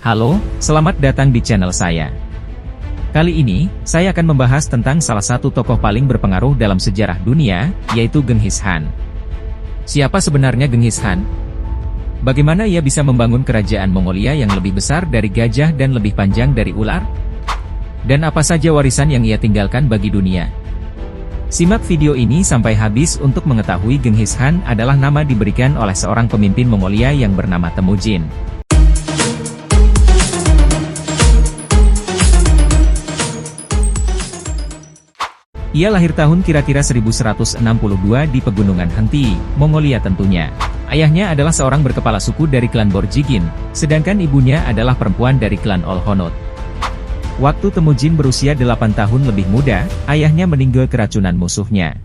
Halo, selamat datang di channel saya. Kali ini, saya akan membahas tentang salah satu tokoh paling berpengaruh dalam sejarah dunia, yaitu Genghis Khan. Siapa sebenarnya Genghis Khan? Bagaimana ia bisa membangun kerajaan Mongolia yang lebih besar dari gajah dan lebih panjang dari ular? Dan apa saja warisan yang ia tinggalkan bagi dunia? Simak video ini sampai habis untuk mengetahui Genghis Khan adalah nama diberikan oleh seorang pemimpin Mongolia yang bernama Temujin. Ia lahir tahun kira-kira 1162 di Pegunungan Henti, Mongolia tentunya. Ayahnya adalah seorang berkepala suku dari klan Borjigin, sedangkan ibunya adalah perempuan dari klan Olhonot. Waktu Temujin berusia 8 tahun lebih muda, ayahnya meninggal keracunan musuhnya.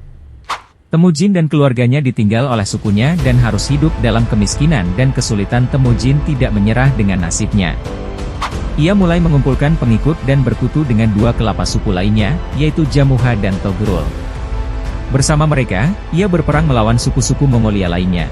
Temujin dan keluarganya ditinggal oleh sukunya dan harus hidup dalam kemiskinan dan kesulitan. Temujin tidak menyerah dengan nasibnya. Ia mulai mengumpulkan pengikut dan berkutu dengan dua kelapa suku lainnya, yaitu Jamuha dan Togrul. Bersama mereka, ia berperang melawan suku-suku Mongolia lainnya.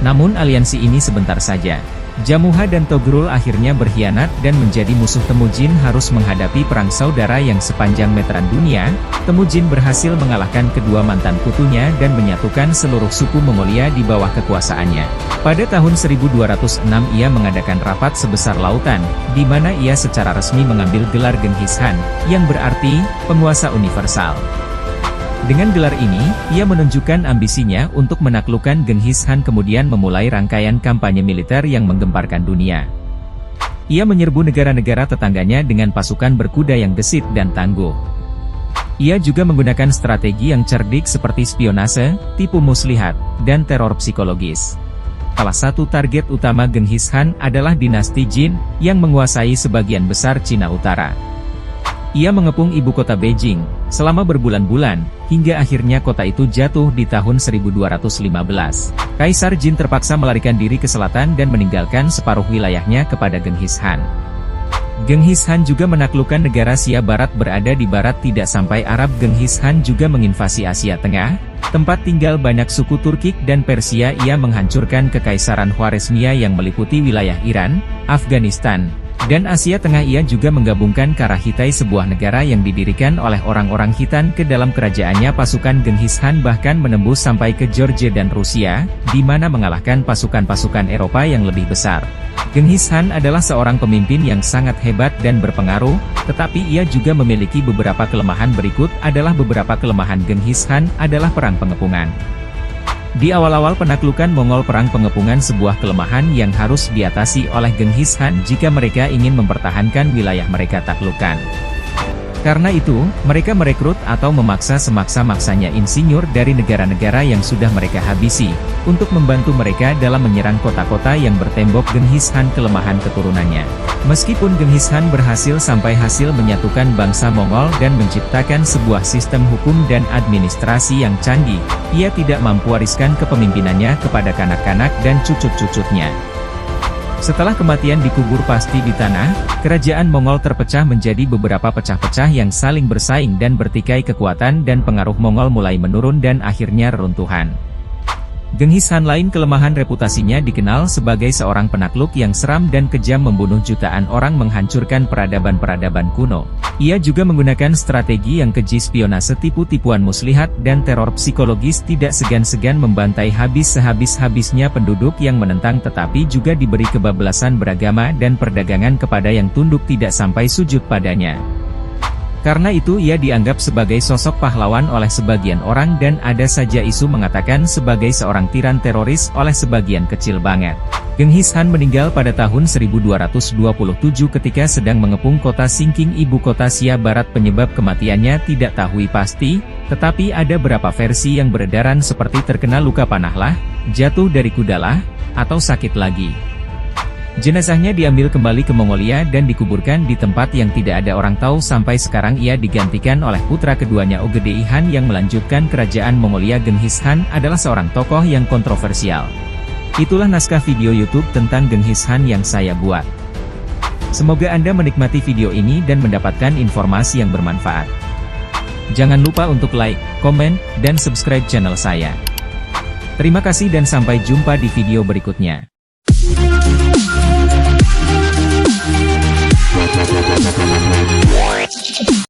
Namun aliansi ini sebentar saja. Jamuha dan Togrul akhirnya berkhianat dan menjadi musuh. Temujin harus menghadapi perang saudara yang sepanjang meteran dunia. Temujin berhasil mengalahkan kedua mantan kutunya dan menyatukan seluruh suku Mongolia di bawah kekuasaannya. Pada tahun 1206 ia mengadakan rapat sebesar lautan, di mana ia secara resmi mengambil gelar Genghis Khan, yang berarti penguasa universal. Dengan gelar ini, ia menunjukkan ambisinya untuk menaklukkan Genghis Khan, kemudian memulai rangkaian kampanye militer yang menggemparkan dunia. Ia menyerbu negara-negara tetangganya dengan pasukan berkuda yang gesit dan tangguh. Ia juga menggunakan strategi yang cerdik seperti spionase, tipu muslihat, dan teror psikologis. Salah satu target utama Genghis Khan adalah dinasti Jin, yang menguasai sebagian besar Cina Utara. Ia mengepung ibu kota Beijing selama berbulan-bulan, hingga akhirnya kota itu jatuh di tahun 1215. Kaisar Jin terpaksa melarikan diri ke selatan dan meninggalkan separuh wilayahnya kepada Genghis Khan. Genghis Khan juga menaklukkan negara Asia Barat. Berada di barat tidak sampai Arab, Genghis Khan juga menginvasi Asia Tengah, tempat tinggal banyak suku Turkik dan Persia. Ia menghancurkan kekaisaran Khwarezmia yang meliputi wilayah Iran, Afghanistan, dan Asia Tengah. Ia juga menggabungkan Karahitai, sebuah negara yang didirikan oleh orang-orang Khitan, ke dalam kerajaannya. Pasukan Genghis Khan bahkan menembus sampai ke Georgia dan Rusia, di mana mengalahkan pasukan-pasukan Eropa yang lebih besar. Genghis Khan adalah seorang pemimpin yang sangat hebat dan berpengaruh, tetapi ia juga memiliki beberapa kelemahan. Berikut adalah beberapa kelemahan Genghis Khan adalah perang pengepungan. Di awal-awal penaklukan Mongol, perang pengepungan sebuah kelemahan yang harus diatasi oleh Genghis Khan jika mereka ingin mempertahankan wilayah mereka taklukkan. Karena itu, mereka merekrut atau memaksa semaksa-maksanya insinyur dari negara-negara yang sudah mereka habisi, untuk membantu mereka dalam menyerang kota-kota yang bertembok. Genghis Khan kelemahan keturunannya. Meskipun Genghis Khan berhasil sampai hasil menyatukan bangsa Mongol dan menciptakan sebuah sistem hukum dan administrasi yang canggih, ia tidak mampu wariskan kepemimpinannya kepada kanak-kanak dan cucut-cucutnya. Setelah kematian dikubur pasti di tanah, kerajaan Mongol terpecah menjadi beberapa pecah-pecah yang saling bersaing dan bertikai. Kekuatan dan pengaruh Mongol mulai menurun dan akhirnya reruntuhan. Genghis Khan lain kelemahan reputasinya dikenal sebagai seorang penakluk yang seram dan kejam, membunuh jutaan orang, menghancurkan peradaban-peradaban kuno. Ia juga menggunakan strategi yang keji, spionase, tipu-tipuan muslihat, dan teror psikologis. Tidak segan-segan membantai habis-sehabis-habisnya penduduk yang menentang, tetapi juga diberi kebablasan beragama dan perdagangan kepada yang tunduk tidak sampai sujud padanya. Karena itu ia dianggap sebagai sosok pahlawan oleh sebagian orang dan ada saja isu mengatakan sebagai seorang tiran teroris oleh sebagian kecil banget. Genghis Khan meninggal pada tahun 1227 ketika sedang mengepung kota Singking, ibu kota Asia Barat. Penyebab kematiannya tidak tahu pasti, tetapi ada beberapa versi yang beredaran seperti terkena luka panahlah, jatuh dari kudalah, atau sakit lagi. Jenazahnya diambil kembali ke Mongolia dan dikuburkan di tempat yang tidak ada orang tahu. Sampai sekarang ia digantikan oleh putra keduanya, Ogedei Khan, yang melanjutkan kerajaan Mongolia. Genghis Khan adalah seorang tokoh yang kontroversial. Itulah naskah video YouTube tentang Genghis Khan yang saya buat. Semoga Anda menikmati video ini dan mendapatkan informasi yang bermanfaat. Jangan lupa untuk like, komen, dan subscribe channel saya. Terima kasih dan sampai jumpa di video berikutnya.